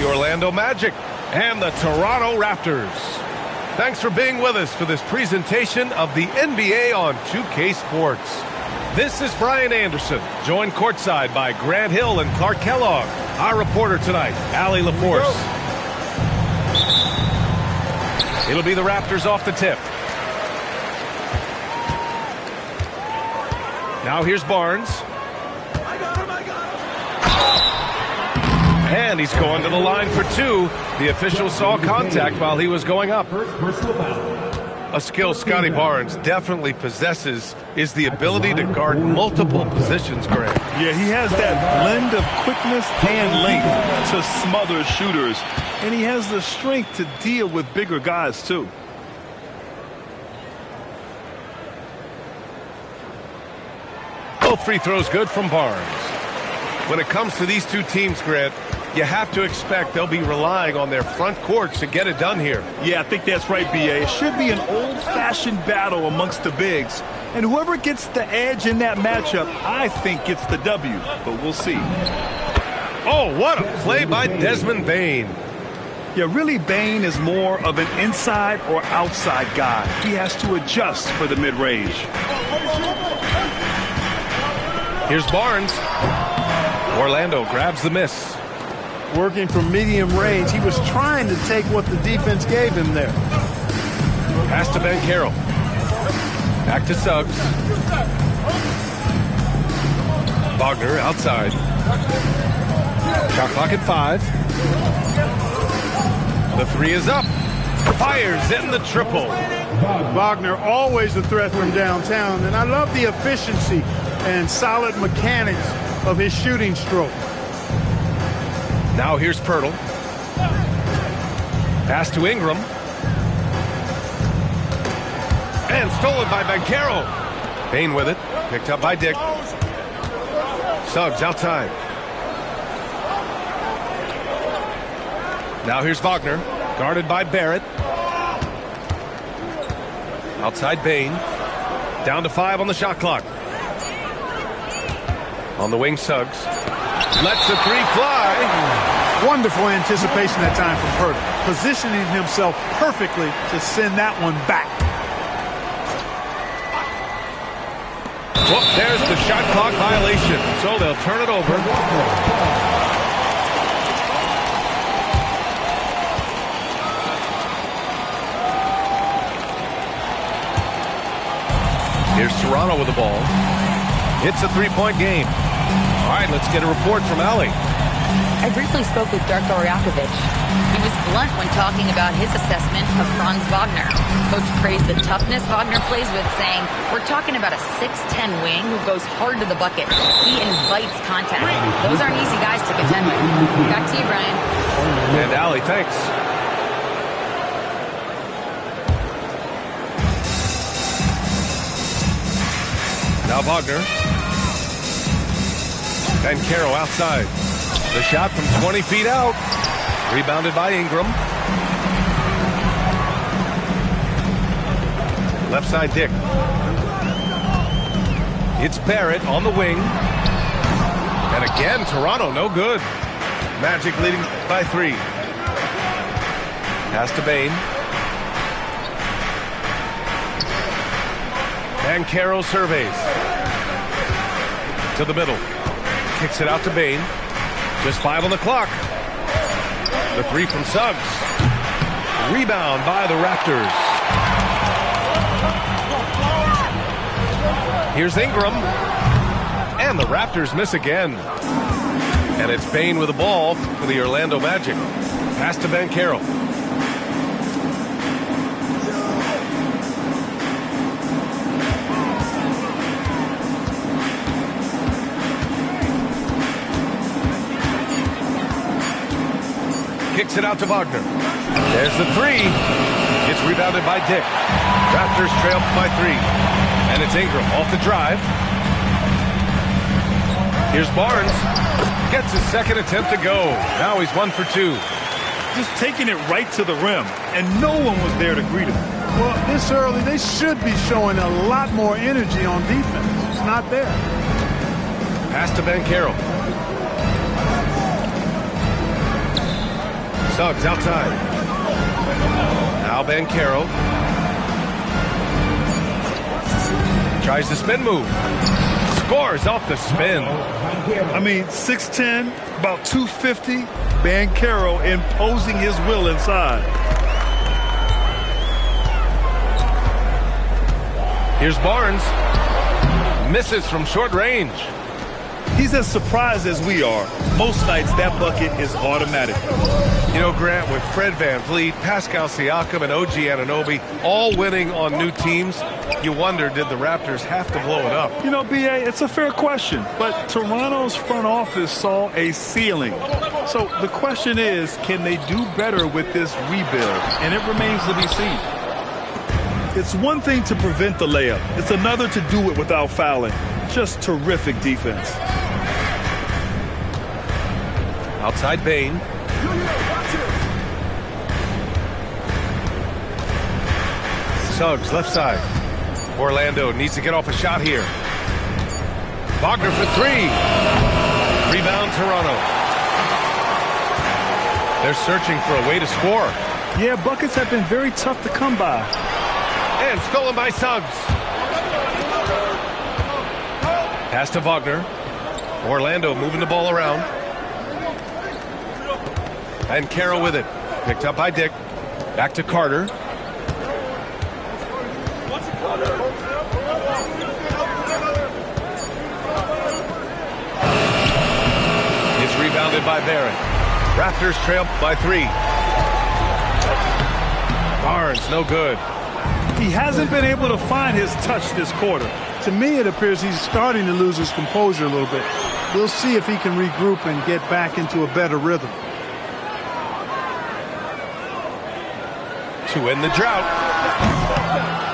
Orlando Magic and the Toronto Raptors. Thanks for being with us for this presentation of the NBA on 2K Sports. This is Brian Anderson, joined courtside by Grant Hill and Clark Kellogg. Our reporter tonight, Allie LaForce. It'll be the Raptors off the tip. Now here's Barnes. And he's going to the line for two. The official saw contact while he was going up. A skill Scotty Barnes definitely possesses is the ability to guard multiple positions, Grant. Yeah, he has that blend of quickness and length to smother shooters. And he has the strength to deal with bigger guys, too. Both free throws good from Barnes. When it comes to these two teams, Grant, you have to expect they'll be relying on their front courts to get it done here. Yeah, I think that's right, B.A. It should be an old-fashioned battle amongst the bigs. And whoever gets the edge in that matchup, I think gets the W. But we'll see. Oh, what a play by Desmond Bane. Yeah, really, Bane is more of an inside or outside guy. He has to adjust for the mid-range. Here's Barnes. Orlando grabs the miss. Working from medium range, he was trying to take what the defense gave him there. Pass to Banchero. Back to Suggs. Wagner outside. Shot clock at 5. The three is up. Fires in the triple. Wagner always a threat from downtown, and I love the efficiency and solid mechanics of his shooting stroke. Now here's Pirtle. Pass to Ingram. And stolen by Banchero. Bane with it. Picked up by Dick. Suggs outside. Now here's Wagner. Guarded by Barrett. Outside Bane. Down to 5 on the shot clock. On the wing, Suggs. Lets the three fly. Wonderful anticipation that time from Pirtle. Positioning himself perfectly to send that one back. Well, there's the shot clock violation. So they'll turn it over. Here's Toronto with the ball. It's a three-point game. All right, let's get a report from Allie. I briefly spoke with Darko Rakovic. He was blunt when talking about his assessment of Franz Wagner. Coach praised the toughness Wagner plays with, saying, "We're talking about a 6'10" wing who goes hard to the bucket. He invites contact. Those aren't easy guys to contend with." Back to you, Brian. And Allie, thanks. Now Wagner. Banchero outside. The shot from 20 feet out. Rebounded by Ingram. Left side Dick. It's Barrett on the wing. And again, Toronto no good. Magic leading by 3. Pass to Bane. Banchero surveys. To the middle. Kicks it out to Bane. Just 5 on the clock. The three from Suggs. Rebound by the Raptors. Here's Ingram. And the Raptors miss again. And it's Bane with the ball for the Orlando Magic. Pass to Banchero. Kicks it out to Wagner. There's the three. It's rebounded by Dick. Raptors trail by 3. And it's Ingram off the drive. Here's Barnes. Gets his second attempt to go. Now he's 1 for 2. Just taking it right to the rim, and no one was there to greet him. Well, this early, they should be showing a lot more energy on defense. It's not there. Pass to Banchero. Suggs outside. Now Bancaro. Tries the spin move. Scores off the spin. I mean, 6'10", about 250. Bancaro imposing his will inside. Here's Barnes. Misses from short range. He's as surprised as we are. Most nights, that bucket is automatic. You know, Grant, with Fred VanVleet, Pascal Siakam, and OG Anunoby all winning on new teams, you wonder, did the Raptors have to blow it up? You know, B.A., it's a fair question, but Toronto's front office saw a ceiling. So the question is, can they do better with this rebuild? And it remains to be seen. It's one thing to prevent the layup. It's another to do it without fouling. Just terrific defense. Outside Bane. Suggs, left side. Orlando needs to get off a shot here. Wagner for three. Rebound, Toronto. They're searching for a way to score. Yeah, buckets have been very tough to come by. And stolen by Suggs. Pass to Wagner. Orlando moving the ball around. And Carroll with it. Picked up by Dick. Back to Carter. It's rebounded by Barrett. Raptors trail by 3. Barnes, no good. He hasn't been able to find his touch this quarter. To me, it appears he's starting to lose his composure a little bit. We'll see if he can regroup and get back into a better rhythm. To end the drought.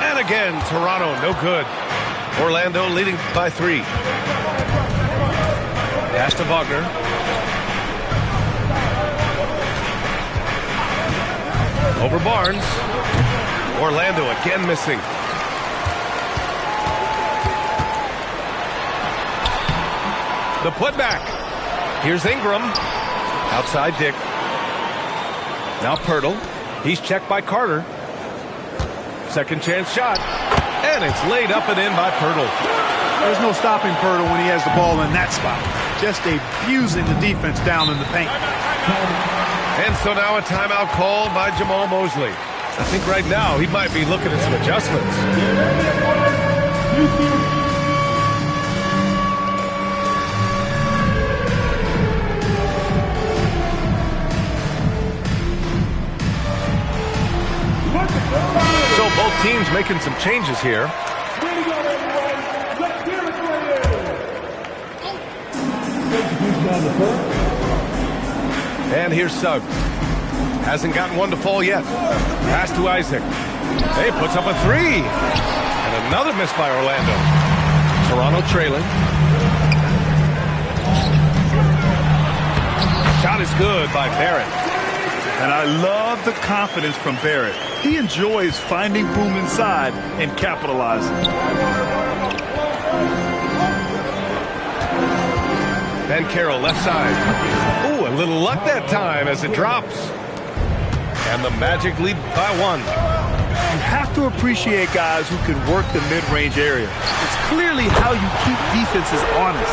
And again, Toronto, no good. Orlando leading by 3. Pass to Wagner. Over Barnes. Orlando again missing. The putback. Here's Ingram. Outside Dick. Now Pirtle. He's checked by Carter. Second chance shot. And it's laid up and in by Pirtle. There's no stopping Pirtle when he has the ball in that spot. Just abusing the defense down in the paint. And so now a timeout called by Jamal Mosley. I think right now he might be looking at some adjustments. So both teams making some changes here. And here's Suggs. Hasn't gotten one to fall yet. Pass to Isaac. Hey, puts up a 3. And another miss by Orlando. Toronto trailing. Shot is good by Barrett. And I love the confidence from Barrett. He enjoys finding room inside and capitalizing. Ben Carroll left side. Ooh, a little luck that time as it drops. And the Magic lead by 1. You have to appreciate guys who can work the mid-range area. It's clearly how you keep defenses honest.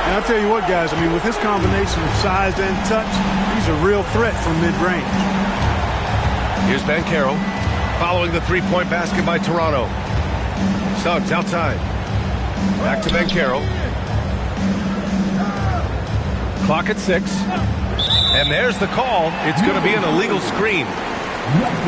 And I'll tell you what, guys, I mean, with his combination of size and touch, he's a real threat from mid-range. Here's Bancaro, following the three-point basket by Toronto. Suggs outside. Back to Bancaro. Clock at 6. And there's the call. It's going to be an illegal screen.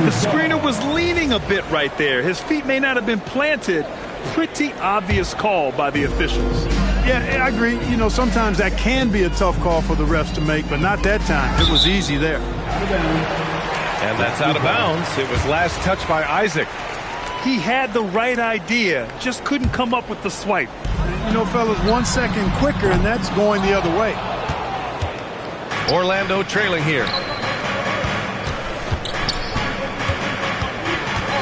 The screener was leaning a bit right there. His feet may not have been planted. Pretty obvious call by the officials. Yeah, I agree. You know, sometimes that can be a tough call for the refs to make, but not that time. It was easy there. And that's out of bounds. It was last touched by Isaac. He had the right idea, just couldn't come up with the swipe. You know, fellas, 1 second quicker, and that's going the other way. Orlando trailing here.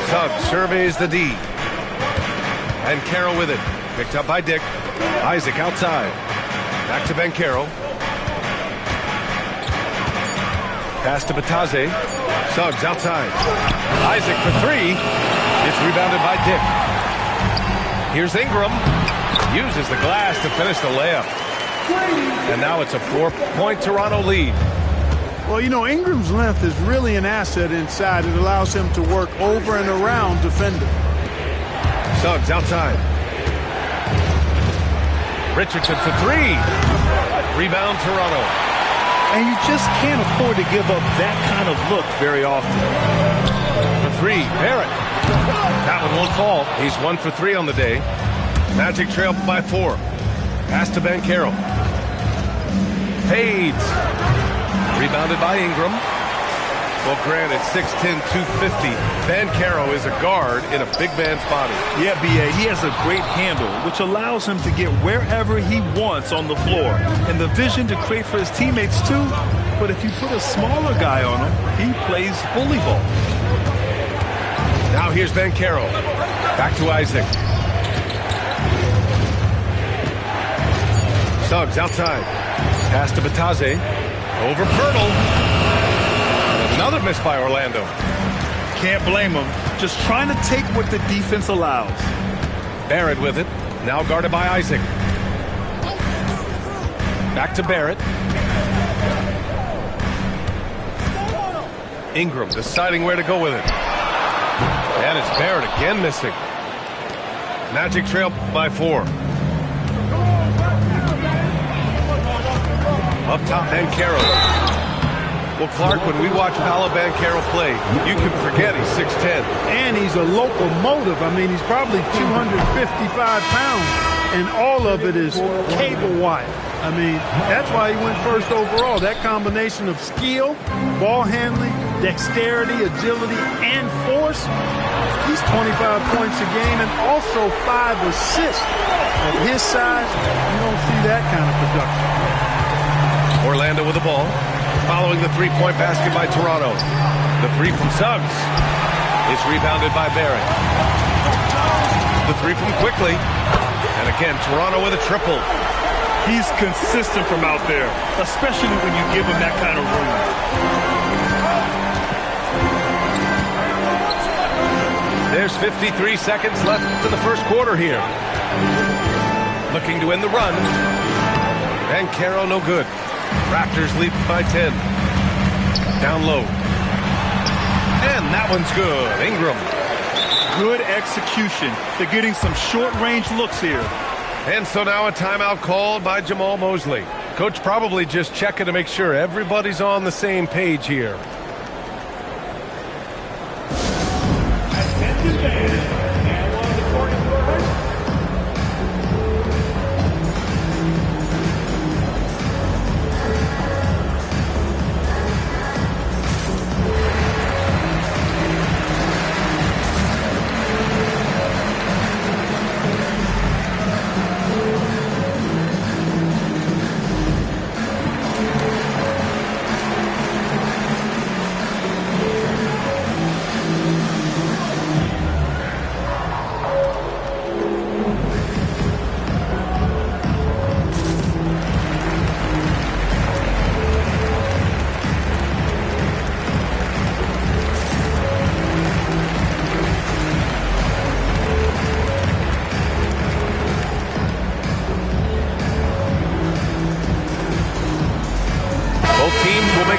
Suggs surveys the D. And Carroll with it. Picked up by Dick. Isaac outside. Back to Bancaro. Pass to Batase. Suggs outside. Isaac for three. It's rebounded by Dick. Here's Ingram. Uses the glass to finish the layup. And now it's a 4-point Toronto lead. Well, you know, Ingram's length is really an asset inside. It allows him to work over and around defenders. Suggs outside. Richardson for three. Rebound Toronto. And you just can't afford to give up that kind of look very often. For three, Barrett. That one won't fall. He's 1 for 3 on the day. Magic trail by 4. Pass to Banchero. Fades. Rebounded by Ingram. Well, granted, 6'10", 250. Banchero is a guard in a big man's body. Yeah, B.A., he has a great handle, which allows him to get wherever he wants on the floor. And the vision to create for his teammates, too. But if you put a smaller guy on him, he plays bully ball. Now here's Banchero. Back to Isaac. Suggs outside. Pass to Batase. Over Pirtle. Another miss by Orlando. Can't blame him. Just trying to take what the defense allows. Barrett with it. Now guarded by Isaac. Back to Barrett. Ingram deciding where to go with it. And it's Barrett again missing. Magic trail by 4. Up top, Banchero. Well, Clark, when we watch Paolo Banchero play, you can forget he's 6'10". And he's a locomotive. I mean, he's probably 255 pounds, and all of it is cable wire. I mean, that's why he went first overall. That combination of skill, ball handling, dexterity, agility, and force. He's 25 points a game and also 5 assists. At his size, you don't see that kind of production. Orlando with the ball. Following the three-point basket by Toronto. The three from Suggs is rebounded by Barrett. The three from Quickly. And again, Toronto with a triple. He's consistent from out there, especially when you give him that kind of room. There's 53 seconds left in the first quarter here. Looking to end the run. Banchero no good. Raptors lead by 10. Down low. And that one's good. Ingram. Good execution. They're getting some short-range looks here. And so now a timeout called by Jamal Mosley. Coach probably just checking to make sure everybody's on the same page here.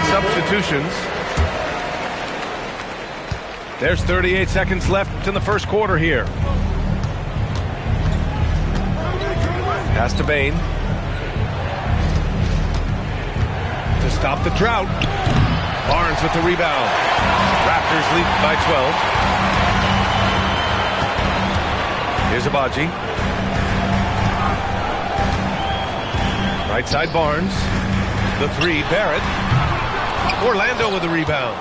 Substitutions. There's 38 seconds left in the first quarter here. Pass to Bane. To stop the drought. Barnes with the rebound. Raptors lead by 12. Here's Abaji. Right side Barnes. The three, Barrett. Orlando with the rebound.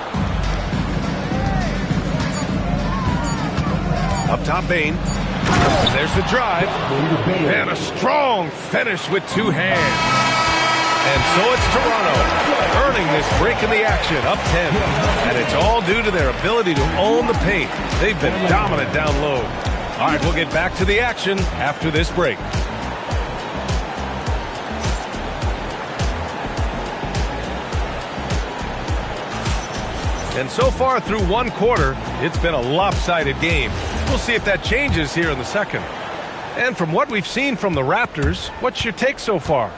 Up top, Bane. And there's the drive. And a strong finish with 2 hands. And so it's Toronto earning this break in the action, up 10. And it's all due to their ability to own the paint. They've been dominant down low. All right, we'll get back to the action after this break. And so far through one quarter, it's been a lopsided game. We'll see if that changes here in the second. And from what we've seen from the Raptors, what's your take so far?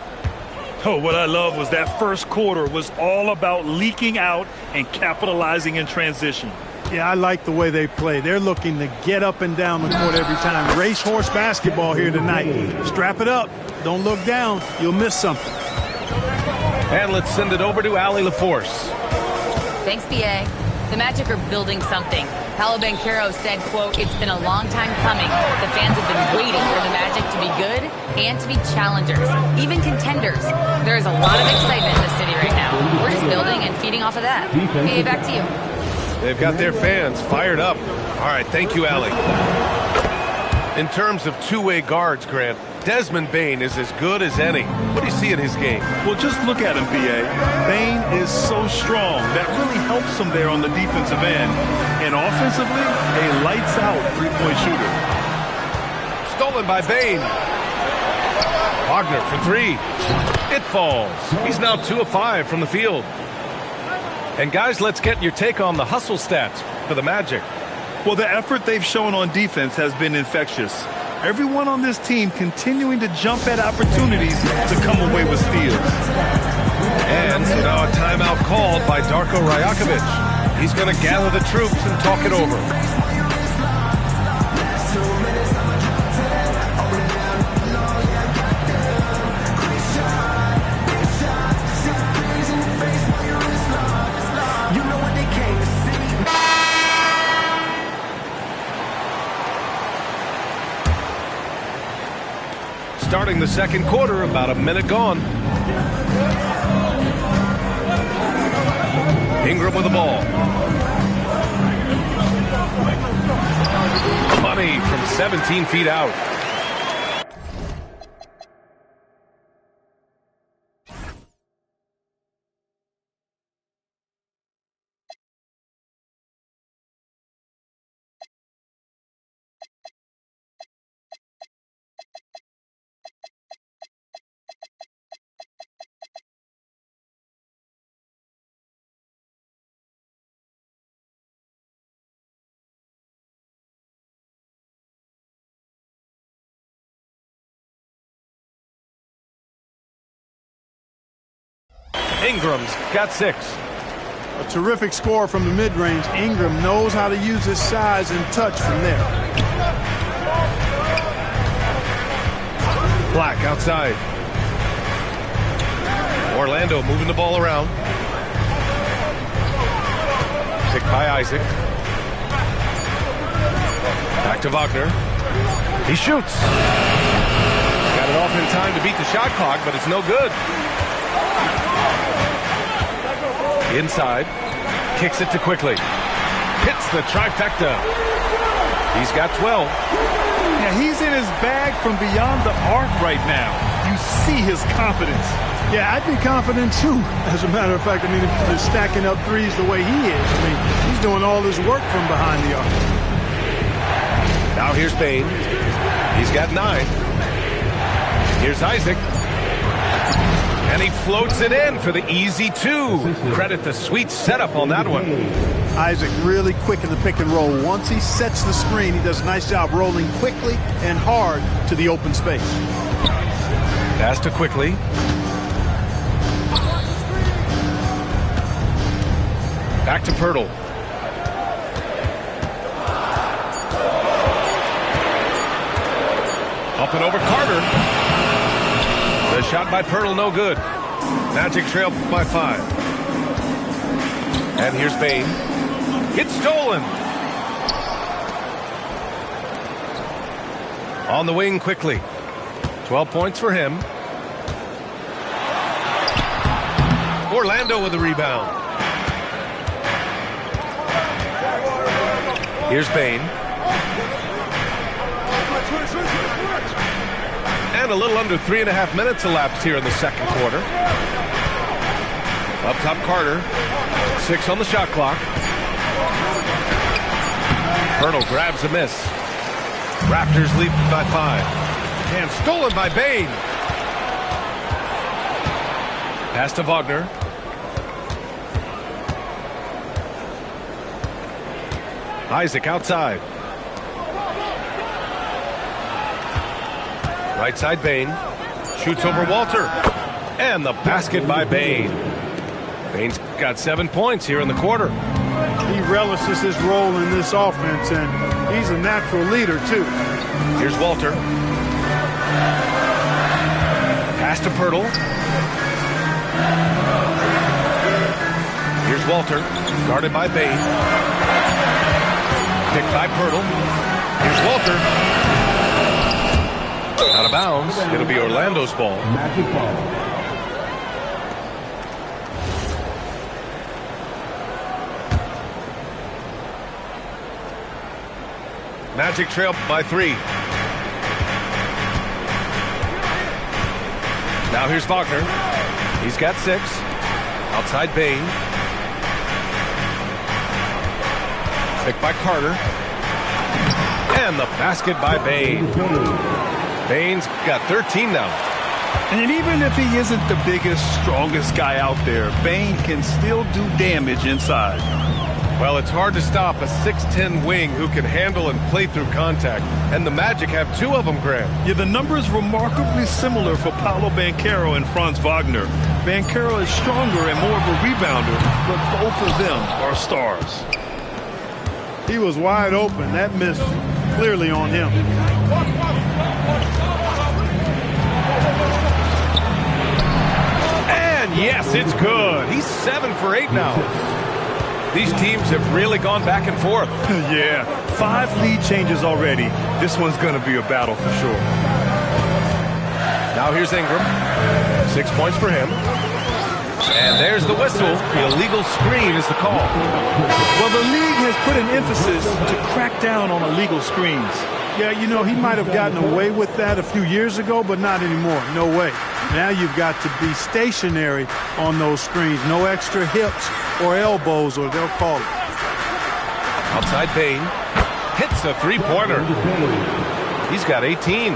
Oh, what I love was that first quarter was all about leaking out and capitalizing in transition. Yeah, I like the way they play. They're looking to get up and down the court every time. Racehorse basketball here tonight. Strap it up. Don't look down. You'll miss something. And let's send it over to Allie LaForce. Thanks, BA. The Magic are building something. Paolo Banchero said, quote, "It's been a long time coming. The fans have been waiting for the Magic to be good and to be challengers, even contenders. There is a lot of excitement in the city right now. We're just building and feeding off of that." BA, back to you. They've got their fans fired up. All right, thank you, Allie. In terms of two-way guards, Grant, Desmond Bane is as good as any. What do you see in his game? Well, just look at him, B.A. Bane is so strong. That really helps him there on the defensive end. And offensively, a lights-out three-point shooter. Stolen by Bane. Wagner for three. It falls. He's now 2 of 5 from the field. And guys, let's get your take on the hustle stats for the Magic. Well, the effort they've shown on defense has been infectious. Everyone on this team continuing to jump at opportunities to come away with steals. And so now a timeout called by Darko Rajakovic. He's going to gather the troops and talk it over. Starting the second quarter, about a minute gone. Ingram with the ball. Money from 17 feet out. Ingram's got 6. A terrific score from the mid-range. Ingram knows how to use his size and touch from there. Black outside. Orlando moving the ball around. Picked by Isaac. Back to Wagner. He shoots. Got it off in time to beat the shot clock, but it's no good. Inside. Kicks it to Quickly. Hits the trifecta. He's got 12. Yeah, he's in his bag from beyond the arc right now. You see his confidence. Yeah, I'd be confident too. As a matter of fact, I mean, if he's stacking up threes the way he is, I mean, he's doing all his work from behind the arc. Now here's Bane. He's got 9. Here's Isaac. And he floats it in for the easy 2. Credit the sweet setup on that one. Isaac really quick in the pick and roll. Once he sets the screen, he does a nice job rolling quickly and hard to the open space. Pass to Quickly. Back to Pirtle. Up and over Carter. The shot by Pirtle, no good. Magic trail by 5. And here's Bane. It's stolen. On the wing Quickly. 12 points for him. Orlando with the rebound. Here's Bane. And a little under 3.5 minutes elapsed here in the second quarter. Up top Carter. 6 on the shot clock. Pirtle grabs a miss. Raptors lead by 5. And stolen by Bane. Pass to Wagner. Isaac outside. Right side Bain. Shoots over Walter. And the basket by Bain. Bain's got 7 points here in the quarter. He relishes his role in this offense, and he's a natural leader, too. Here's Walter. Pass to Pirtle. Here's Walter, guarded by Bain. Picked by Pirtle. Here's Walter. Out of bounds. It'll be Orlando's ball. Magic ball. Magic trail by 3. Now here's Wagner. He's got 6. Outside Bain. Picked by Carter. And the basket by Bain. Bain's got 13 now. And even if he isn't the biggest, strongest guy out there, Bain can still do damage inside. Well, it's hard to stop a 6'10 wing who can handle and play through contact. And the Magic have 2 of them, Graham. Yeah, the numbers remarkably similar for Paolo Banchero and Franz Wagner. Banchero is stronger and more of a rebounder, but both of them are stars. He was wide open. That missed clearly on him. And yes, it's good. He's 7 for 8 now. These teams have really gone back and forth. Yeah, 5 lead changes already. This one's going to be a battle for sure. Now here's Ingram. 6 points for him. And there's the whistle. The illegal screen is the call. Well, the league has put an emphasis to crack down on illegal screens. Yeah, you know, he might have gotten away with that a few years ago, but not anymore. No way. Now you've got to be stationary on those screens. No extra hips or elbows, or they'll call it. Outside Bain. Hits a three-pointer. He's got 18.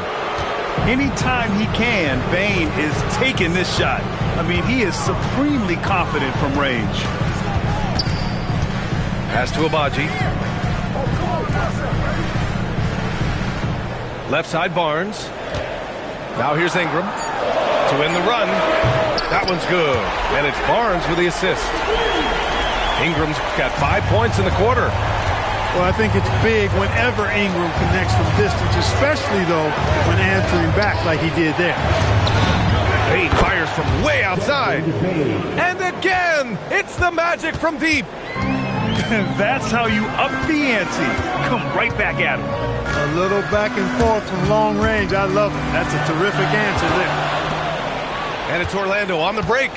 Anytime he can, Bain is taking this shot. I mean, he is supremely confident from range. Pass to Abaji. Left side Barnes. Now here's Ingram to win the run. That one's good. And it's Barnes with the assist. Ingram's got 5 points in the quarter. Well, I think it's big whenever Ingram connects from distance, especially, though, when answering back like he did there. Bain fires from way outside. And again, it's the Magic from deep. That's how you up the ante. Come right back at him. A little back and forth from long range. I love it. That's a terrific answer there. And it's Orlando on the break.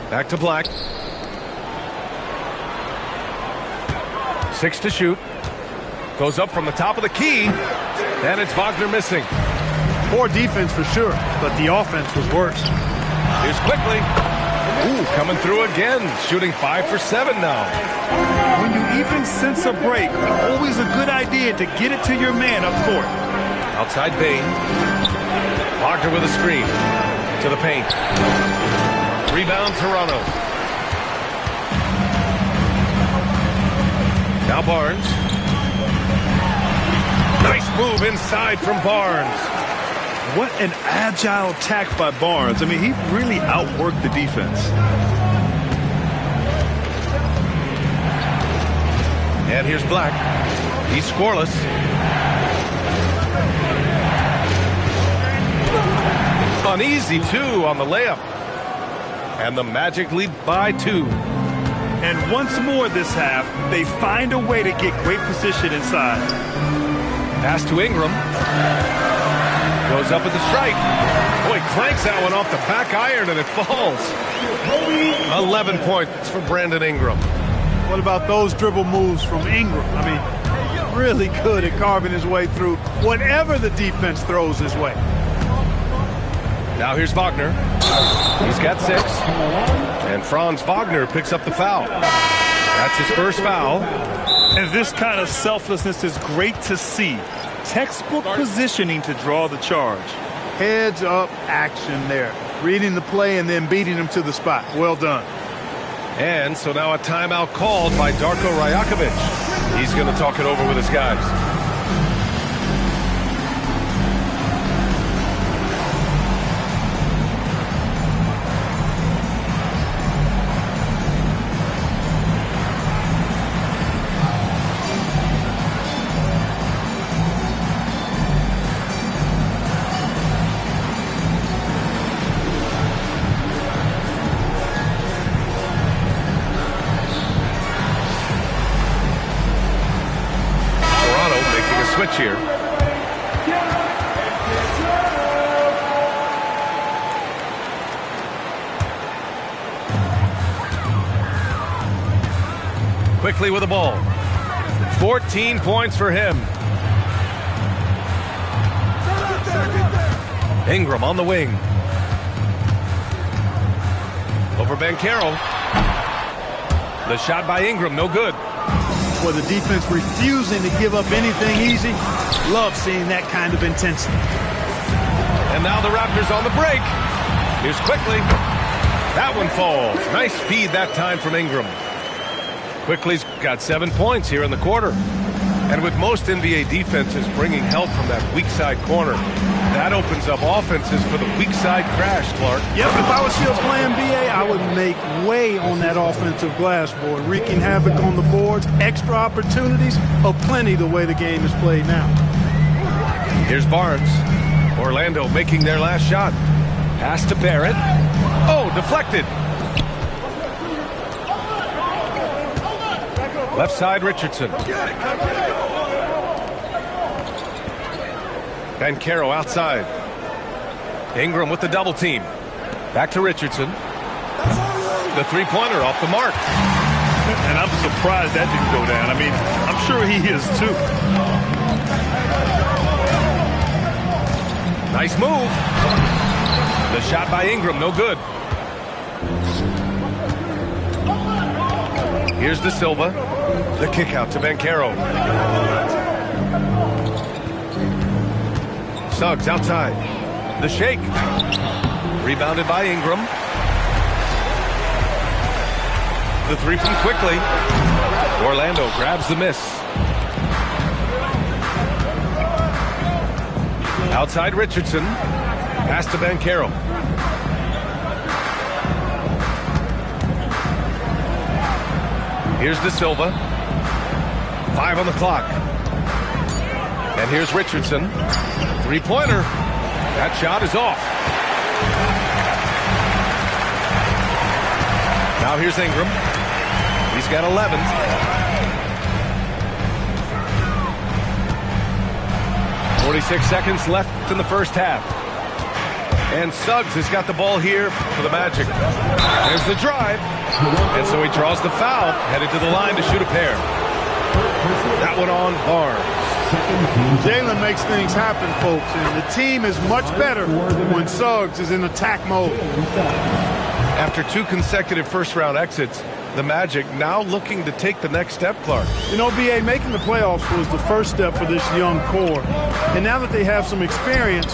Back to Black. 6 to shoot. Goes up from the top of the key. And it's Wagner missing. Poor defense for sure, but the offense was worse. Here's Quickly. Ooh, coming through again. Shooting 5 for 7 now. When you even sense a break, always a good idea to get it to your man up court. Outside Bain. Wagner with a screen. To the paint. Rebound Toronto. Now Barnes. Nice move inside from Barnes. What an agile attack by Barnes. I mean, he really outworked the defense. And here's Black. He's scoreless. Uneasy, too, on the layup. And the Magic lead by 2. And once more this half, they find a way to get great position inside. Pass to Ingram. Goes up with the strike. Boy, clanks that one off the back iron and it falls. 11 points for Brandon Ingram. What about those dribble moves from Ingram? I mean, really good at carving his way through whatever the defense throws his way. Now here's Wagner. He's got 6. And Franz Wagner picks up the foul. That's his first foul. And this kind of selflessness is great to see. Textbook positioning to draw the charge. Heads up action there. Reading the play and then beating him to the spot. Well done. And so now a timeout called by Darko Rajakovic. He's going to talk it over with his guys. Switch here. Quickly with the ball. 14 points for him. Ingram on the wing. Over Banchero. The shot by Ingram, no good. For the defense refusing to give up anything easy. Love seeing that kind of intensity. And now the Raptors on the break. Here's quickly. That one falls. Nice feed that time from Ingram. Quickly's got 7 points here in the quarter. And with most NBA defenses bringing help from that weak side corner, that opens up offenses for the weak side crash, Clark. Yep, if I was still playing BA, I would make way on that offensive glass board, wreaking havoc on the boards, extra opportunities, plenty the way the game is played now. Here's Barnes. Orlando making their last shot. Pass to Barrett. Oh, deflected. Left side, Richardson. Banchero outside. Ingram with the double team. Back to Richardson. The three-pointer off the mark. And I'm surprised that didn't go down. I mean, I'm sure he is too. Nice move. The shot by Ingram, no good. Here's De Silva. The kick out to Banchero. Suggs outside. The shake. Rebounded by Ingram. The three from Quickly. Orlando grabs the miss. Outside Richardson. Pass to Banchero. Here's De Silva. 5 on the clock. And here's Richardson. Three-pointer. That shot is off. Now here's Ingram. He's got 11. .46 seconds left in the first half. And Suggs has got the ball here for the Magic. There's the drive. And so he draws the foul, headed to the line to shoot a pair. That one on Barnes. Jalen makes things happen, folks, and the team is much better when Suggs is in attack mode. After 2 consecutive first-round exits, the Magic now looking to take the next step, Clark. You know, B.A., making the playoffs was the first step for this young core. And now that they have some experience,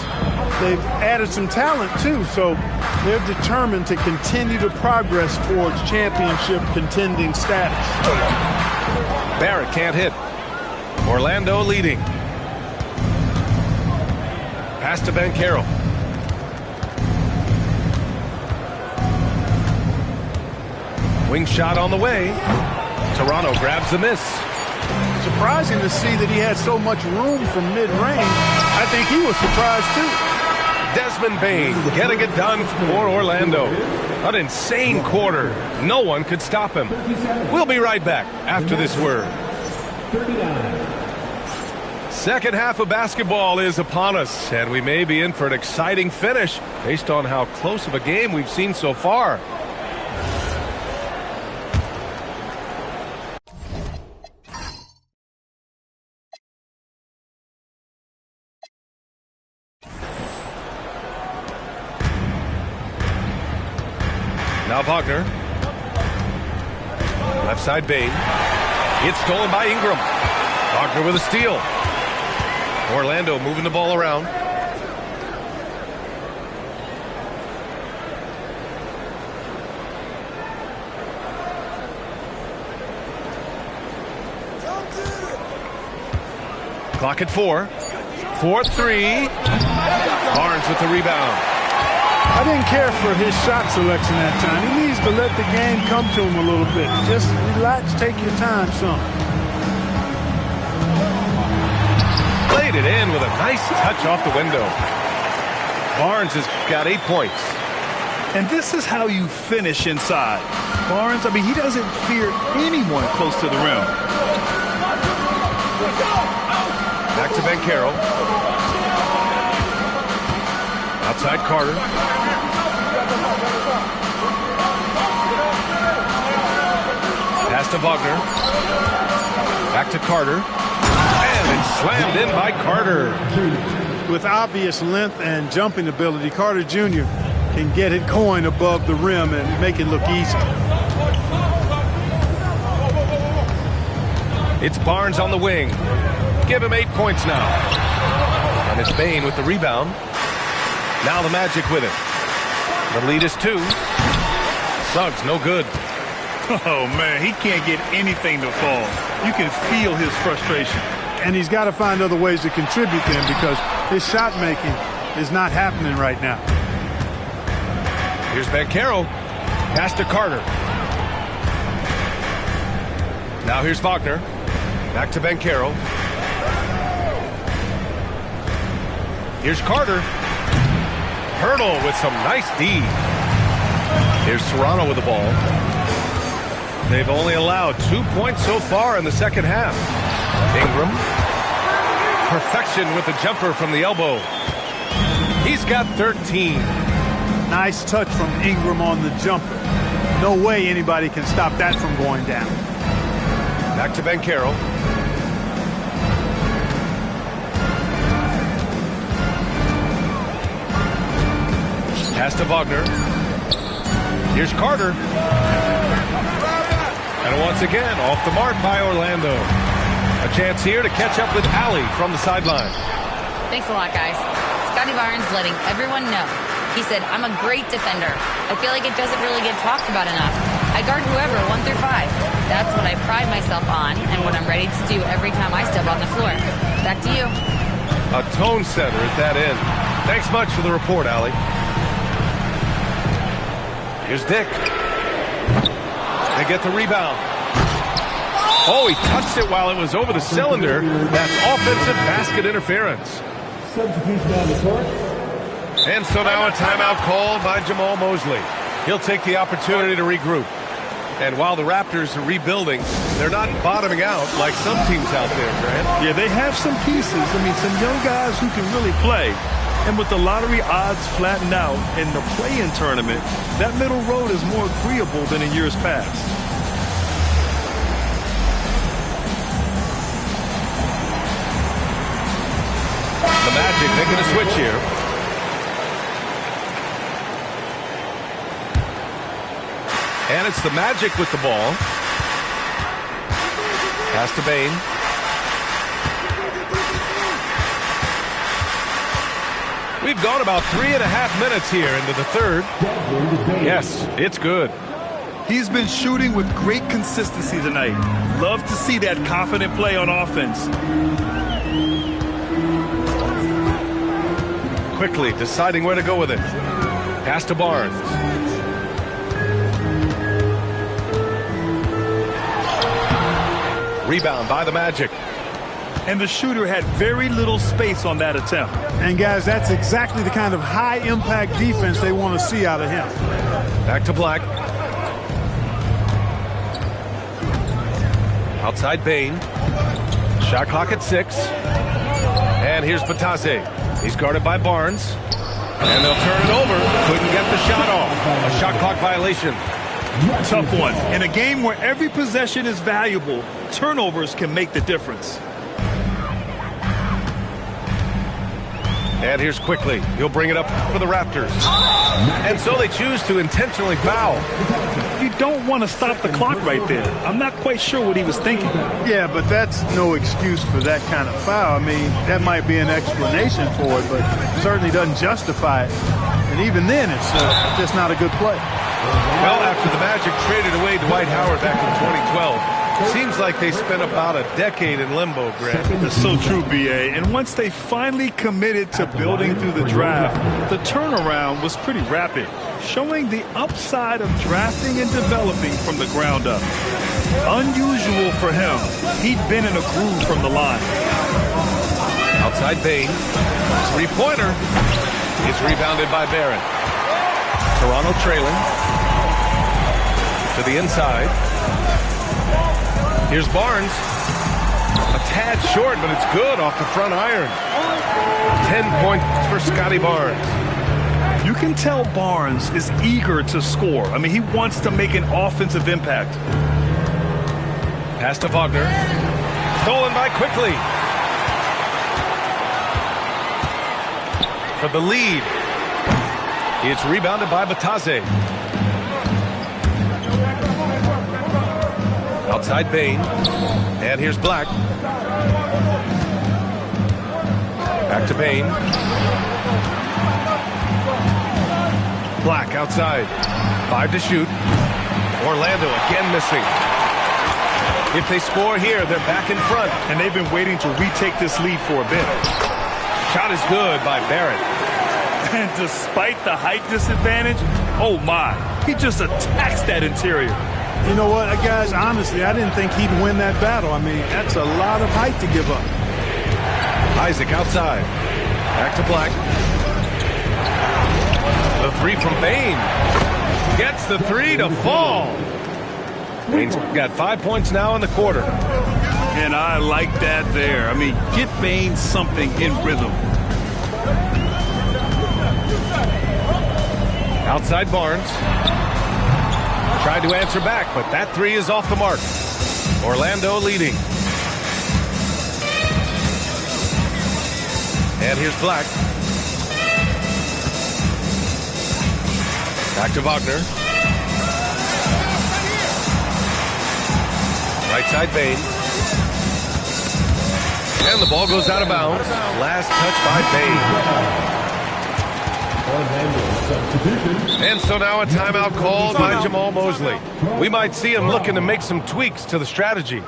they've added some talent, too. So they're determined to continue to progress towards championship contending status. Barrett can't hit. Orlando leading. Pass to Banchero. Wing shot on the way. Toronto grabs the miss. Surprising to see that he had so much room from mid-range. I think he was surprised, too. Desmond Bane getting it done for Orlando. An insane quarter. No one could stop him. We'll be right back after this word. Second half of basketball is upon us, and we may be in for an exciting finish based on how close of a game we've seen so far. Now Wagner. Left side Bane. It's stolen by Ingram. Wagner with a steal. Orlando moving the ball around. Clock at 4. 4-3. Barnes with the rebound. I didn't care for his shot selection that time. He needs to let the game come to him a little bit. Just relax, take your time, son. Played it in with a nice touch off the window. Barnes has got 8 points. And this is how you finish inside. Barnes, I mean, he doesn't fear anyone close to the rim. Back to Banchero. Outside Carter. Pass to Wagner. Back to Carter. And it's slammed in by Carter. With obvious length and jumping ability, Carter Jr. can get it going above the rim and make it look easy. It's Barnes on the wing. Give him 8 points now. And it's Bane with the rebound. Now the Magic with it. The lead is 2. Suggs, no good. Oh, man, he can't get anything to fall. You can feel his frustration. And he's got to find other ways to contribute to him because his shot making is not happening right now. Here's Banchero. Pass to Carter. Now here's Wagner. Back to Banchero. Here's Carter. Hurdle with some nice D. Here's Toronto with the ball. They've only allowed 2 points so far in the second half. Ingram. Perfection with the jumper from the elbow. He's got 13. Nice touch from Ingram on the jumper. No way anybody can stop that from going down. Back to Banchero. Pass to Wagner. Here's Carter. And once again, off the mark by Orlando. A chance here to catch up with Allie from the sideline. Thanks a lot, guys. Scotty Barnes letting everyone know. He said, I'm a great defender. I feel like it doesn't really get talked about enough. I guard whoever, 1 through 5. That's what I pride myself on and what I'm ready to do every time I step on the floor. Back to you. A tone setter at that end. Thanks much for the report, Allie. Here's Dick. They get the rebound. Oh, he touched it while it was over the cylinder. That's offensive basket interference. And so now a timeout called by Jamal Mosley. He'll take the opportunity to regroup. And while the Raptors are rebuilding, they're not bottoming out like some teams out there, Grant. Yeah, they have some pieces. I mean, some young guys who can really play. And with the lottery odds flattened out in the play-in tournament, that middle road is more agreeable than in years past. The Magic making a switch here. And it's the Magic with the ball. Pass to Bane. We've gone about 3.5 minutes here into the third. Yes, it's good. He's been shooting with great consistency tonight. Love to see that confident play on offense. Quickly deciding where to go with it. Pass to Barnes. Rebound by the Magic. And the shooter had very little space on that attempt. And guys, that's exactly the kind of high-impact defense they want to see out of him. Back to Black. Outside Bane. Shot clock at 6. And here's Batase. He's guarded by Barnes. And they'll turn it over. Couldn't get the shot off. A shot clock violation. Tough one. In a game where every possession is valuable, turnovers can make the difference. And here's Quickly. He'll bring it up for the Raptors. And so they choose to intentionally foul. You don't want to stop the clock right there. I'm not quite sure what he was thinking. Yeah, but that's no excuse for that kind of foul. I mean, that might be an explanation for it, but certainly doesn't justify it. And even then, it's just not a good play. Well, after the Magic traded away Dwight Howard back in 2012, Seems like they spent about a decade in limbo, Grant. That's so true, B.A. And once they finally committed to building through the draft, the turnaround was pretty rapid, showing the upside of drafting and developing from the ground up. Unusual for him. He'd been in a groove from the line. Outside Bain. Three-pointer is rebounded by Barron. Toronto trailing. To the inside. Here's Barnes. A tad short, but it's good off the front iron. 10 points for Scotty Barnes. You can tell Barnes is eager to score. I mean, he wants to make an offensive impact. Pass to Wagner. Stolen by Quickly. For the lead. It's rebounded by Batase. Outside Bain. And here's Black. Back to Bain. Black outside. 5 to shoot. Orlando again missing. If they score here, they're back in front. And they've been waiting to retake this lead for a bit. Shot is good by Barrett. And despite the height disadvantage, oh my, he just attacks that interior. You know what, guys, honestly, I didn't think he'd win that battle. I mean, that's a lot of height to give up. Isaac outside. Back to Black. The three from Bain. Gets the three to fall. Bain's got 5 points now in the quarter. And I like that there. I mean, get Bain something in rhythm. Outside Barnes. Tried to answer back, but that three is off the mark. Orlando leading. And here's Black. Back to Wagner. Right side Bain. And the ball goes out of bounds. Last touch by Bain. And so now a timeout called by Jamal Mosley. We might see him looking to make some tweaks to the strategy.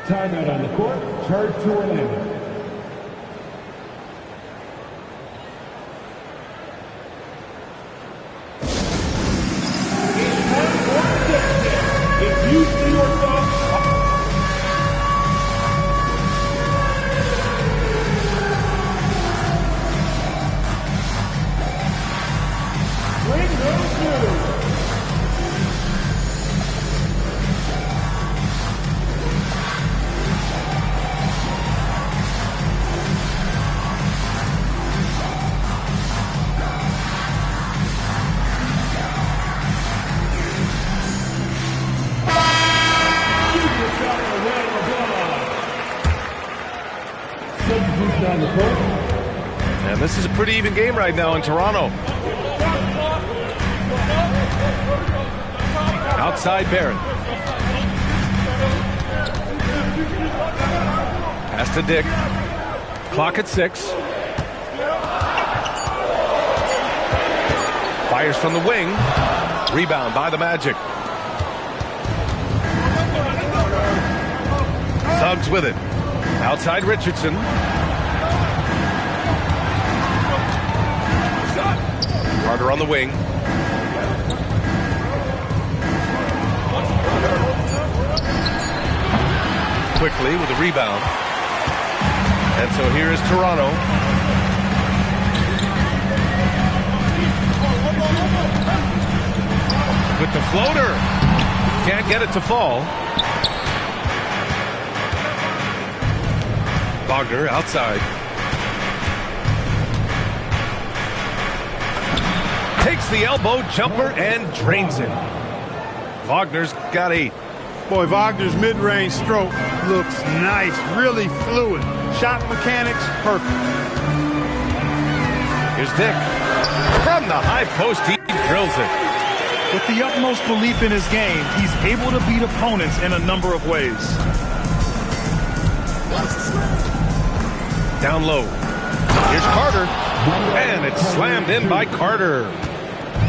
Timeout on the court. Charge to Orlando. If you see yourself And this is a pretty even game right now in Toronto. Outside Barrett. Pass to Dick. Clock at 6. Fires from the wing. Rebound by the Magic. Suggs with it. Outside Richardson. Carter on the wing. Quickly with a rebound. And so here is Toronto. With the floater. Can't get it to fall. Wagner outside. Takes the elbow jumper and drains it. Wagner's got 8. Boy, Wagner's mid-range stroke looks nice, really fluid. Shot mechanics, perfect. Here's Dick. From the high post, he drills it. With the utmost belief in his game, he's able to beat opponents in a number of ways. Down low. Here's Carter. And it's slammed in by Carter.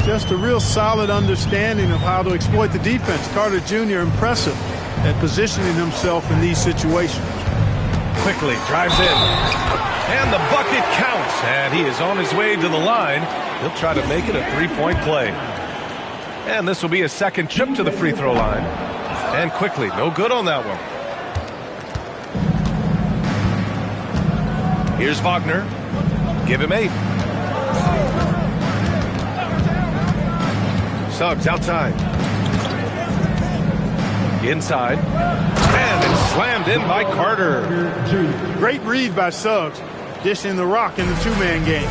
Just a real solid understanding of how to exploit the defense. Carter Jr. impressive. at positioning himself in these situations. Quickly drives in. And the bucket counts. And he is on his way to the line. He'll try to make it a three-point play. And this will be his second trip to the free throw line. And quickly, no good on that one. Here's Wagner. Give him 8. Suggs outside. Inside. And it's slammed in by Carter. Great read by Suggs, dishing the rock in the two-man game.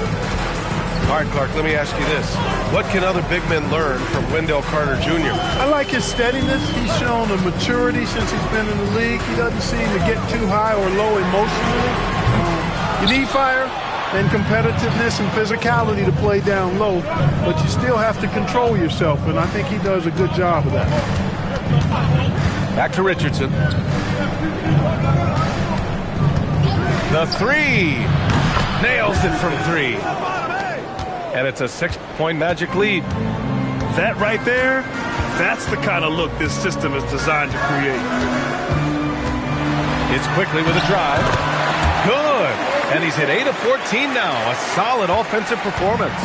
All right, Clark, let me ask you this. What can other big men learn from Wendell Carter Jr.? I like his steadiness. He's shown a maturity since he's been in the league. He doesn't seem to get too high or low emotionally. You need fire and competitiveness and physicality to play down low, but you still have to control yourself, and I think he does a good job of that. Back to Richardson. The three. Nails it from 3. And it's a 6-point Magic lead. That right there, that's the kind of look this system is designed to create. It's quickly with a drive. Good. And he's hit 8 of 14 now. A solid offensive performance.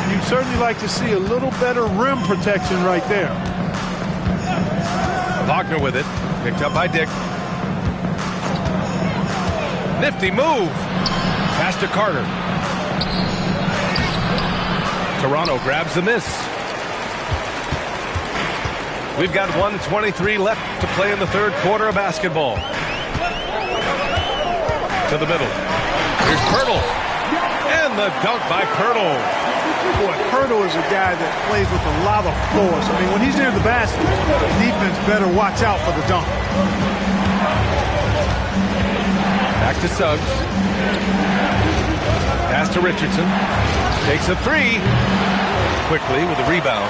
You'd certainly like to see a little better rim protection right there. Wagner with it. Picked up by Dick. Nifty move. Pass to Carter. Toronto grabs the miss. We've got 1:23 left to play in the third quarter of basketball. To the middle. Here's Pirtle. And the dunk by Pirtle. Boy, Pirtle is a guy that plays with a lot of force. I mean, when he's near the basket, the defense better watch out for the dunk. Back to Suggs. Pass to Richardson. Takes a 3. Quickly with a rebound.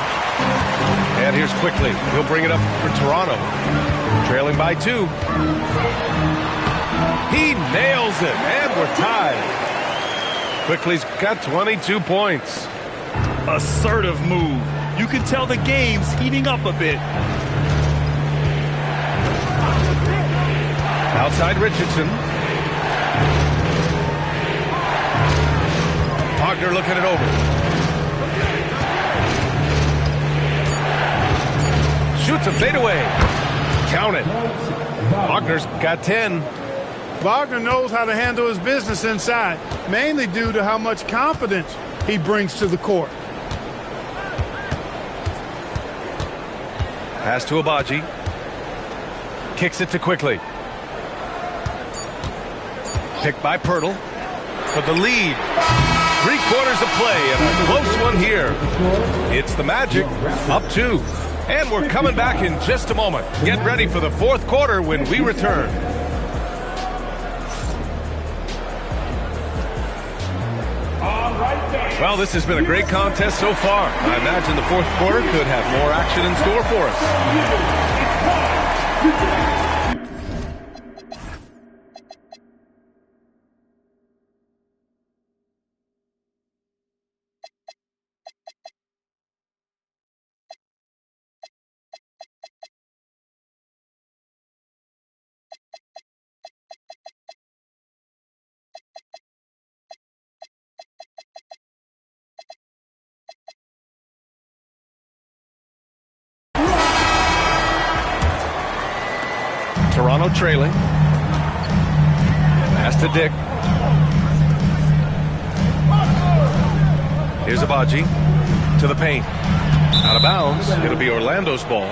And here's Quickly. He'll bring it up for Toronto. Trailing by 2. He nails it. And we're tied. Quickly's got 22 points. Assertive move. You can tell the game's heating up a bit. Outside Richardson. Wagner looking it over. Shoots a fadeaway. Count it. Wagner's got 10. Wagner knows how to handle his business inside, mainly due to how much confidence he brings to the court. Pass to Abaji. Kicks it to Quickly. Picked by Pirtle. For the lead. 3 quarters of play and a close one here. It's the Magic up 2. And we're coming back in just a moment. Get ready for the fourth quarter when we return. Well, this has been a great contest so far. I imagine the fourth quarter could have more action in store for us. Toronto trailing. Pass to Dick. Here's Abaji to the paint. Out of bounds. It'll be Orlando's ball.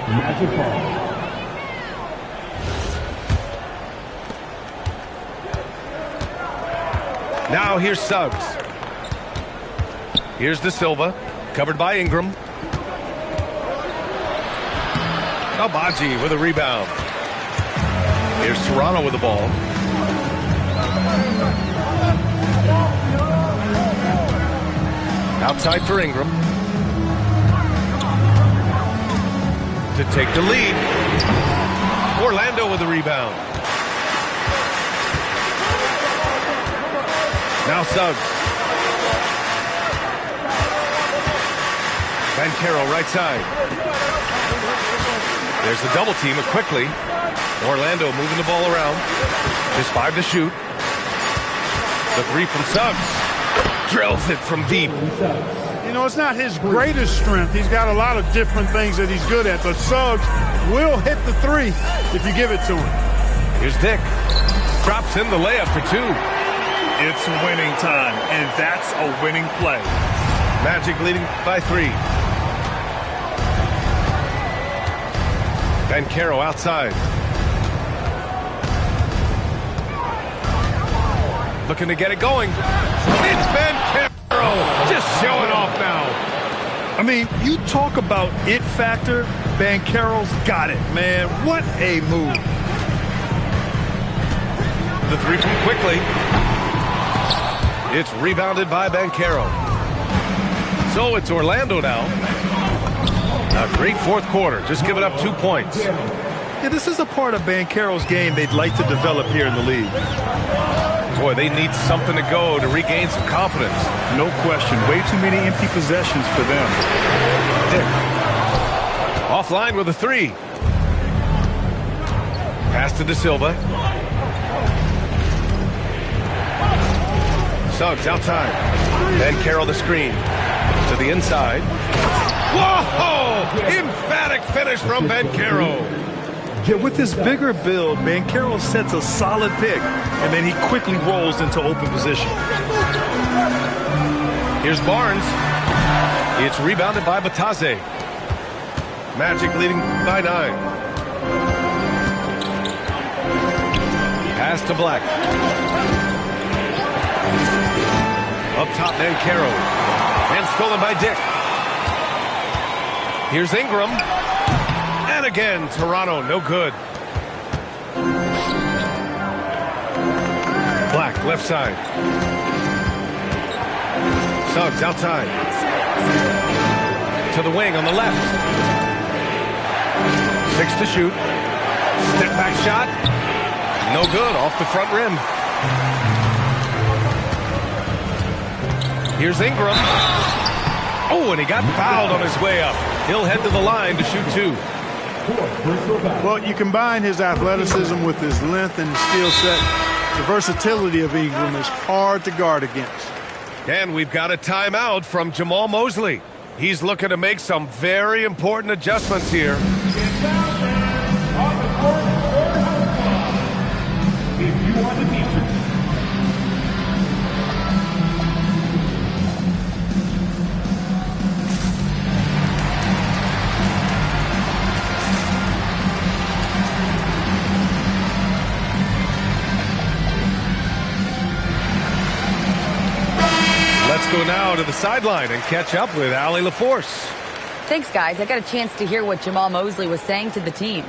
Now here's Suggs. Here's De Silva. Covered by Ingram. Abaji with a rebound. Here's Toronto with the ball. Outside for Ingram. To take the lead. Orlando with the rebound. Now Suggs. Bancaro right side. There's the double team Quickly. Orlando moving the ball around. Just 5 to shoot. The 3 from Suggs. Drills it from deep. You know, it's not his greatest strength. He's got a lot of different things that he's good at, but Suggs will hit the 3 if you give it to him. Here's Dick. Drops in the layup for 2. It's winning time, and that's a winning play. Magic leading by 3. Banchero outside. Looking to get it going. It's Banchero just showing off now. I mean, you talk about it factor. Banchero's got it, man. What a move. The 3 from Quickly. It's rebounded by Banchero. So it's Orlando now. A great fourth quarter. Just giving up 2 points. Yeah, this is a part of Banchero's game they'd like to develop here in the league. Boy, they need something to go to regain some confidence. No question. Way too many empty possessions for them. Dick. Offline with a 3. Pass to De Silva. Suggs outside. Banchero the screen. To the inside. Whoa! Emphatic finish from Banchero. Yeah, with his bigger build, Banchero sets a solid pick, and then he quickly rolls into open position. Here's Barnes. It's rebounded by Batase. Magic leading by 9. Pass to Black. Up top, Banchero. And stolen by Dick. Here's Ingram. And again, Toronto, no good. Black, left side. Suggs outside. To the wing on the left. 6 to shoot. Step back shot. No good, off the front rim. Here's Ingram. Oh, and he got fouled on his way up. He'll head to the line to shoot 2. Well, you combine his athleticism with his length and his skill set. The versatility of Ingram is hard to guard against. And we've got a timeout from Jamal Mosley. He's looking to make some very important adjustments here. If you are the defense. Let's go now to the sideline and catch up with Allie LaForce. Thanks, guys. I got a chance to hear what Jamal Mosley was saying to the team.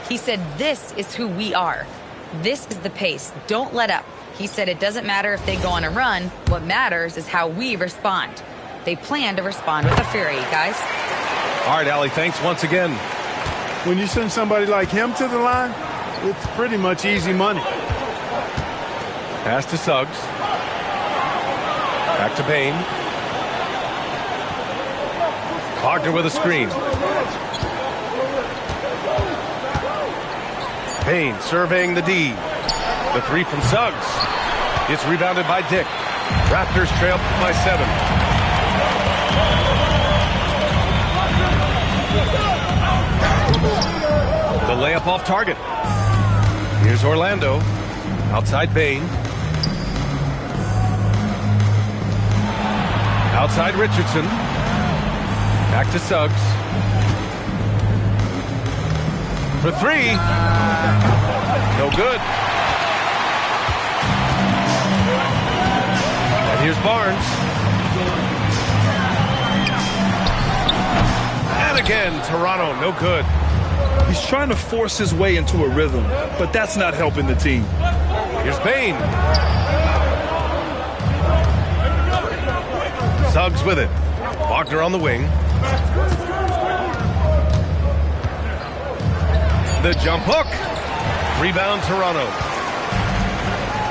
He said, this is who we are. This is the pace. Don't let up. He said it doesn't matter if they go on a run. What matters is how we respond. They plan to respond with a fury, guys. All right, Allie, thanks once again. When you send somebody like him to the line, it's pretty much easy money. Pass to Suggs. Back to Payne. Wagner with a screen. Payne surveying the D. The 3 from Suggs. It's rebounded by Dick. Raptors trail by 7. The layup off target. Here's Orlando. Outside Payne. Outside Richardson. Back to Suggs. For 3. No good. And here's Barnes. And again, Toronto, no good. He's trying to force his way into a rhythm, but that's not helping the team. Here's Payne. Suggs with it. Wagner on the wing. The jump hook. Rebound Toronto.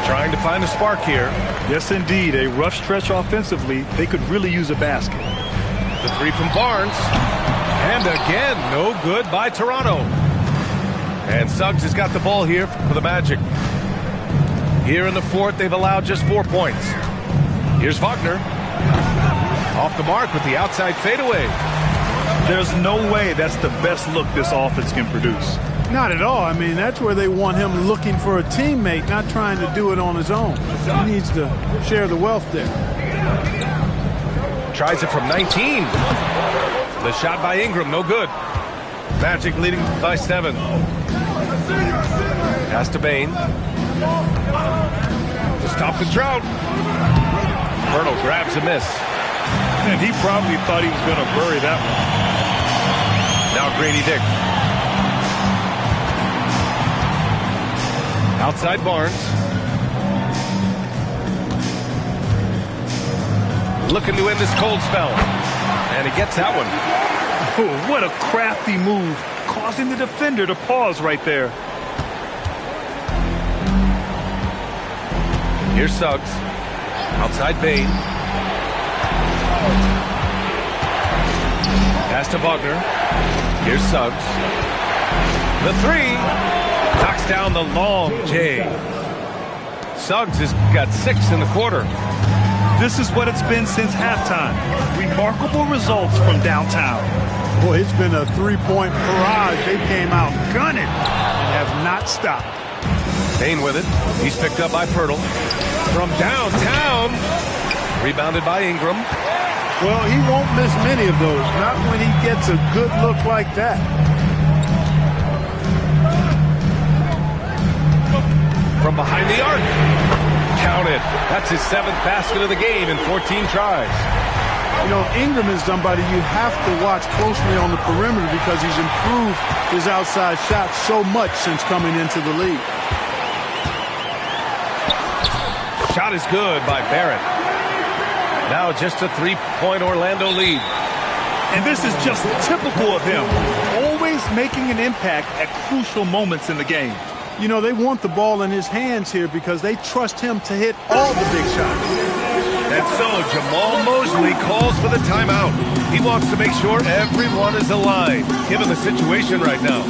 Trying to find a spark here. Yes, indeed. A rough stretch offensively. They could really use a basket. The 3 from Barnes. And again, no good by Toronto. And Suggs has got the ball here for the Magic. Here in the fourth, they've allowed just 4 points. Here's Wagner. Off the mark with the outside fadeaway. There's no way that's the best look this offense can produce. Not at all. I mean, that's where they want him looking for a teammate, not trying to do it on his own. He needs to share the wealth there. Tries it from 19. The shot by Ingram, no good. Magic leading by 7. Pass to Bain. To stop the drought. Pirtle grabs a miss. And he probably thought he was going to bury that one. Now Grady Dick. Outside Barnes. Looking to end this cold spell. And he gets that one. Oh, what a crafty move, causing the defender to pause right there. Here's Suggs. Outside Bain. Pass to Wagner. Here's Suggs. The 3. Knocks down the long J. Suggs has got 6 in the quarter. This is what it's been since halftime. Remarkable results from downtown. Boy, it's been a three-point barrage. They came out gunning and have not stopped. Bain with it. He's picked up by Pirtle. From downtown. Rebounded by Ingram. Well, he won't miss many of those. Not when he gets a good look like that. From behind the arc. Counted. That's his 7th basket of the game in 14 tries. You know, Ingram is somebody you have to watch closely on the perimeter because he's improved his outside shot so much since coming into the league. Shot is good by Barrett. Now just a 3-point Orlando lead. And this is just typical of him. Always making an impact at crucial moments in the game. You know, they want the ball in his hands here because they trust him to hit all the big shots. And so Jamal Mosley calls for the timeout. He wants to make sure everyone is aligned, given the situation right now.